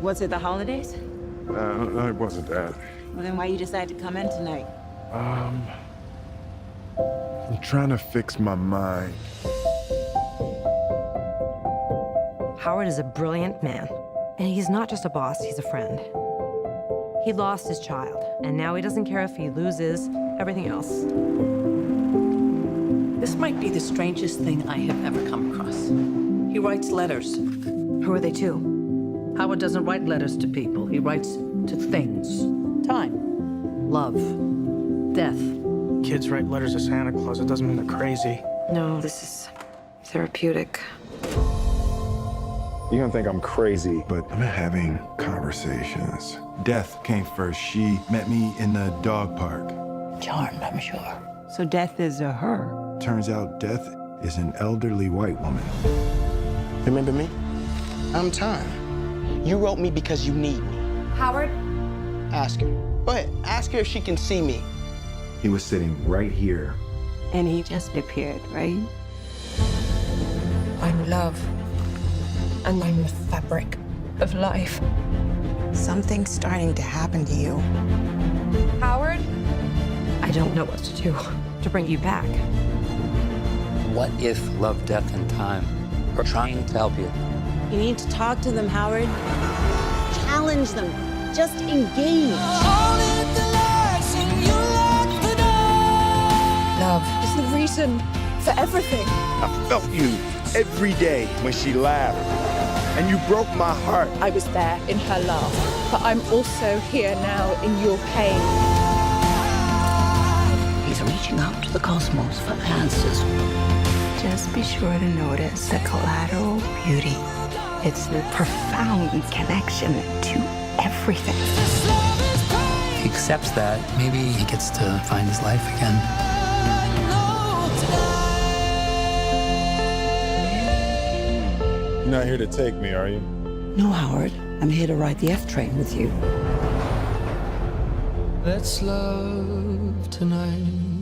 Was it the holidays? It wasn't that. Well, then why you decide to come in tonight? I'm trying to fix my mind. Howard is a brilliant man. And he's not just a boss, he's a friend. He lost his child, and now he doesn't care if he loses everything else. This might be the strangest thing I have ever come across. He writes letters. Who are they to? Howard doesn't write letters to people. He writes to things. Time. Love. Death. Kids write letters to Santa Claus. It doesn't mean they're crazy. No, this is therapeutic. You're gonna think I'm crazy, but I'm having conversations. Death came first. She met me in the dog park. Charmed, I'm sure. So Death is a her. Turns out Death is an elderly white woman. Remember me? I'm Time. You wrote me because you need me. Howard? Ask her. Go ahead. Ask her if she can see me. He was sitting right here. And he just appeared, right? I'm love. And I'm the fabric of life. Something's starting to happen to you. Howard? I don't know what to do to bring you back. What if love, death, and time are trying to help you? You need to talk to them, Howard. Challenge them. Just engage. Love is the reason for everything. I felt you every day when she laughed, and you broke my heart. I was there in her laugh, but I'm also here now in your pain. He's reaching out to the cosmos for answers. Just be sure to notice the collateral beauty. It's the profound connection to everything. If he accepts that, maybe he gets to find his life again. You're not here to take me, are you? No, Howard. I'm here to ride the F train with you. Let's love tonight.